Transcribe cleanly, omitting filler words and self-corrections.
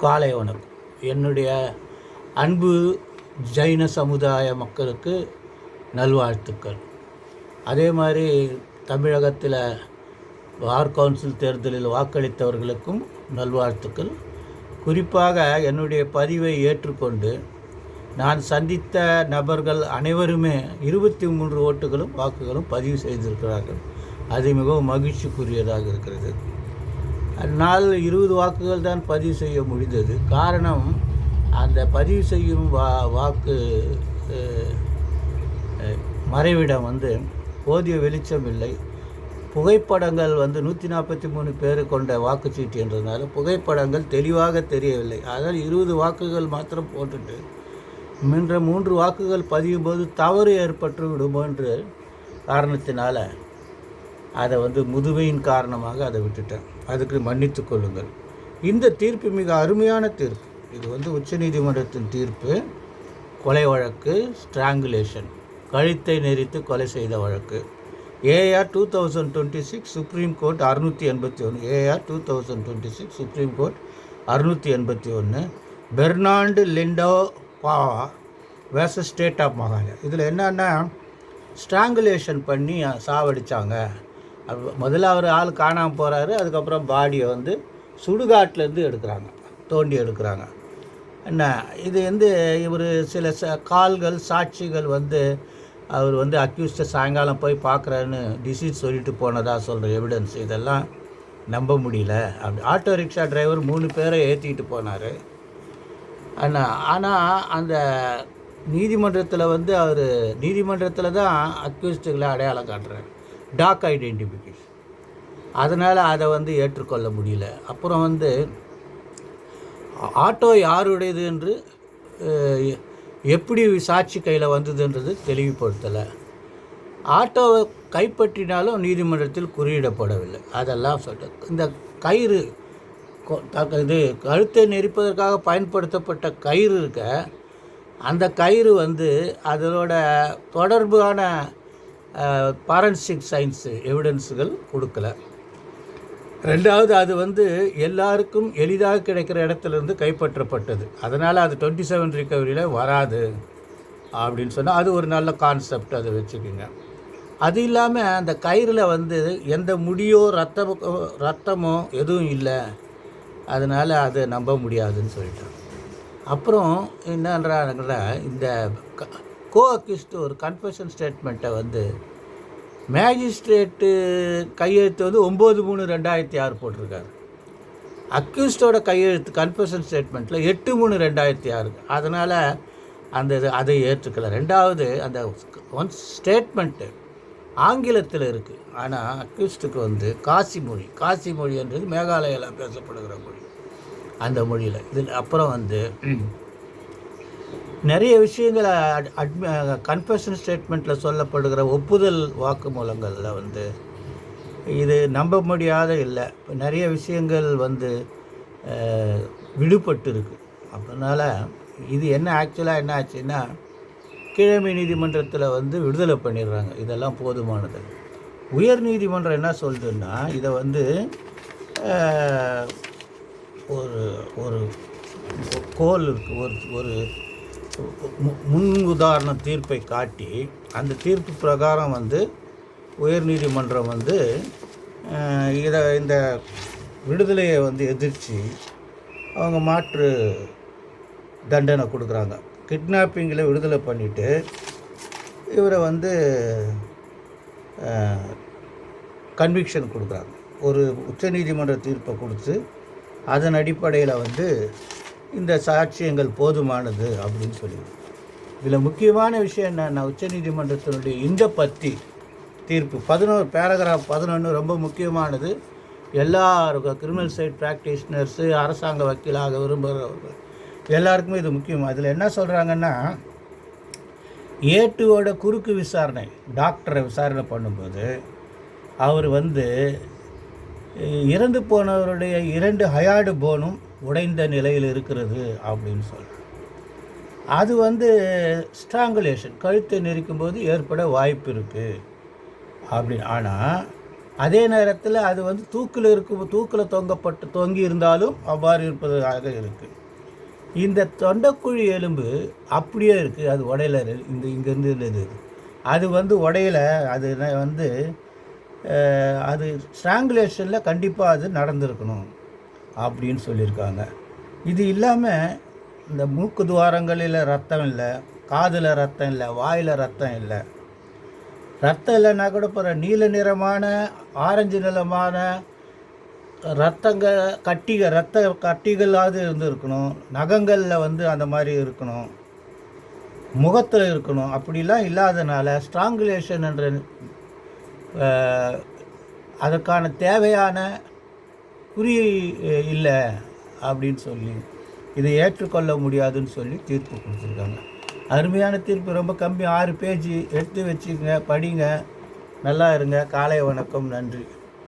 காலை வணக்கம். என்னுடைய அன்பு ஜைன சமுதாய மக்களுக்கு நல்வாழ்த்துக்கள். அதே மாதிரி தமிழகத்தில் பார் கவுன்சில் தேர்தலில் வாக்களித்தவர்களுக்கும் நல்வாழ்த்துக்கள். குறிப்பாக என்னுடைய பதிவை ஏற்றுக்கொண்டு நான் சந்தித்த நபர்கள் அனைவருமே 23 ஓட்டுகளும் வாக்குகளும் பதிவு செய்திருக்கிறார்கள். அது மிகவும் மகிழ்ச்சிக்குரியதாக இருக்கிறது. நாள் 20 வாக்குகள் தான் பதிவு செய்ய முடிந்தது. காரணம், அந்த பதிவு செய்யும் வாக்கு மறைவிடம் போதிய வெளிச்சம் இல்லை. புகைப்படங்கள் 143 பேர் கொண்ட வாக்குச்சீட்டு என்றதுனால புகைப்படங்கள் தெளிவாக தெரியவில்லை. அதனால் 20 வாக்குகள் மாத்திரம் போட்டுட்டு மின்ற 3 வாக்குகள் பதியும் போது தவறு ஏற்பட்டு விடுமோ என்ற காரணத்தினால அதை முதுமையின் காரணமாக அதை விட்டுட்டேன். அதுக்கு மன்னித்து கொள்ளுங்கள். இந்த தீர்ப்பு மிக அருமையான தீர்ப்பு. இது உச்சநீதிமன்றத்தின் தீர்ப்பு. கொலை வழக்கு, ஸ்ட்ராங்குலேஷன், கழுத்தை நெரித்து கொலை செய்த வழக்கு. AIR 2026 supreme court 681. AIR 2026 supreme court 681. பெர்னாண்டு லிண்டோ பாவா வேர்சஸ் ஸ்டேட் ஆஃப் மகாராஷ்டிரா. இதில் என்னன்னா, ஸ்ட்ராங்குலேஷன் பண்ணி சாவடித்தாங்க. முதல்ல அவர் ஆள் காணாமல் போகிறாரு. அதுக்கப்புறம் பாடியை சுடுகாட்டிலேருந்து எடுக்கிறாங்க, தோண்டி எடுக்கிறாங்க. என்ன இது இவர் சில கால்கள் சாட்சிகள் அவர் அக்யூஸ்டை சாயங்காலம் போய் பார்க்குறேன்னு டிசீஸ் சொல்லிட்டு போனதா சொல்கிற எவிடன்ஸ் இதெல்லாம் நம்ப முடியல. அப்படி ஆட்டோ ரிக்ஷா டிரைவர் 3 பேரை ஏற்றிக்கிட்டு போனார். ஆனால் அந்த நீதிமன்றத்தில் அவர் நீதிமன்றத்தில் தான் அக்யூஸ்டுகளை அடையாளம் காட்டுறாரு, டாக் ஐடென்டிஃபிகேஷன். அதனால் அதை ஏற்றுக்கொள்ள முடியல. அப்புறம் ஆட்டோ யாருடையது என்று எப்படி சாட்சி கையில் வந்ததுன்றது தெளிவுபடுத்தலை. ஆட்டோவை கைப்பற்றினாலும் நீதிமன்றத்தில் குறியிடப்படவில்லை. அதெல்லாம் இந்த கயிறு இது கழுத்தை நெரிப்பதற்காக பயன்படுத்தப்பட்ட கயிறு இருக்க, அந்த கயிறு அதோட தொடர்பான ஃபாரன்சிக் சயின்ஸு எவிடன்ஸுகள் கொடுக்கல. ரெண்டாவது, அது எல்லாருக்கும் எளிதாக கிடைக்கிற இடத்துலேருந்து கைப்பற்றப்பட்டது. அதனால் அது 27 ரிகவரியில் வராது அப்படின்னு சொன்னால் அது ஒரு நல்ல கான்செப்ட். அதை வச்சுக்கோங்க. அது இல்லாமல் அந்த கயிறில் எந்த முடியோ ரத்தமோ எதுவும் இல்லை. அதனால் அதை நம்ப முடியாதுன்னு சொல்லிட்டாங்க. அப்புறம் என்னன்றாங்கன்னா, இந்த கோ அக்யூஸ்டு ஒரு கன்ஃபெஷன் ஸ்டேட்மெண்ட்டை மேஜிஸ்ட்ரேட்டு கையெழுத்து 9/3/2006 போட்டிருக்காரு. அக்யூஸ்டோட கையெழுத்து கன்ஃபெஷன் ஸ்டேட்மெண்ட்டில் 8/3/2006. அதனால் அதை ஏற்றுக்கலை. ரெண்டாவது, அந்த ஸ்டேட்மெண்ட்டு ஆங்கிலத்தில் இருக்குது. ஆனால் அக்யூஸ்டுக்கு காசி மொழின்றது மேகாலயாவில் பேசப்படுகிற மொழி. அந்த மொழியில் இதில் அப்புறம் நிறைய விஷயங்கள் கன்ஃபெஷன் ஸ்டேட்மெண்ட்டில் சொல்லப்படுகிற ஒப்புதல் வாக்குமூலங்களில் இது நம்ப முடியாத இல்லை. நிறைய விஷயங்கள் விடுபட்டு இருக்குது. அதனால் இது ஆக்சுவலாக என்ன ஆச்சுன்னா, கீழமை நீதிமன்றத்தில் விடுதலை பண்ணிடுறாங்க. இதெல்லாம் போதுமானது. உயர் நீதிமன்றம் என்ன சொல்லுதுன்னா, இதை ஒரு ஒரு கோல் இருக்குது, ஒரு முன் உதாரண தீர்ப்பை காட்டி அந்த தீர்ப்பு பிரகாரம் உயர் நீதிமன்றம் இந்த விடுதலையை எதிர்த்து அவங்க மாற்று தண்டனை கொடுக்குறாங்க. கிட்னாப்பிங்கில் விடுதலை பண்ணிவிட்டு இவரை கன்விக்ஷன் கொடுக்குறாங்க. ஒரு உச்சநீதிமன்ற தீர்ப்பை கொடுத்து அதன் அடிப்படையில் இந்த சாட்சியங்கள் போதுமானது அப்படின்னு சொல்லிடுது. இதில் முக்கியமான விஷயம் என்னன்னா, உச்சநீதிமன்றத்தினுடைய இந்த பத்தி தீர்ப்பு 11 பேராகிராஃப் 11 ரொம்ப முக்கியமானது. எல்லா கிரிமினல் சைட் ப்ராக்டிஷனர்ஸு, அரசாங்க வக்கீலாக விரும்புகிறவர்கள் எல்லாருக்குமே இது முக்கியம். அதில் என்ன சொல்கிறாங்கன்னா, ஏட்டுவோட குறுக்கு விசாரணை, டாக்டரை விசாரணை பண்ணும்போது அவர் இறந்து போனவருடைய 2 ஹயார்டு போனும் உடைந்த நிலையில் இருக்கிறது அப்படின்னு சொல்கிறார். அது ஸ்ட்ராங்குலேஷன், கழுத்தை நெரிக்கும் போது ஏற்பட வாய்ப்பு இருக்குது அப்படின்னு. ஆனால் அதே நேரத்தில் அது வந்து தூக்கில் தொங்கி இருந்தாலும் அவ்வாறு இருப்பதாக இருக்குது. இந்த தொண்டைக்குழி எலும்பு அப்படியே இருக்குது, அது உடையில இங்கேருந்து இருந்தது. அது வந்து உடையில அது வந்து அது ஸ்ட்ராங்குலேஷனில் கண்டிப்பாக அது நடந்திருக்கணும் அப்படின்னு சொல்லியிருக்காங்க. இது இல்லாமல் இந்த மூக்கு துவாரங்களில் ரத்தம் இல்லை, காதில் ரத்தம் இல்லை, வாயில் ரத்தம் இல்லை. ரத்தம் இல்லைன்னா கூட நீல நிறமான ஆரஞ்சு நிறமான ரத்த கட்டிகளாவது இருந்திருக்கணும். நகங்களில் வந்து அந்த மாதிரி இருக்கணும், முகத்தில் இருக்கணும். அப்படிலாம் இல்லாதனால ஸ்ட்ராங்குலேஷன் என்ற அதற்கான தேவையான குறி இல்லை அப்படின்னு சொல்லி இதை ஏற்றுக்கொள்ள முடியாதுன்னு சொல்லி தீர்ப்பு கொடுத்துருக்காங்க. அருமையான தீர்ப்பு, ரொம்ப கம்மி, 6 பேஜ். எடுத்து வச்சுக்கங்க, படிங்க, நல்லா இருங்க. காலை வணக்கம், நன்றி.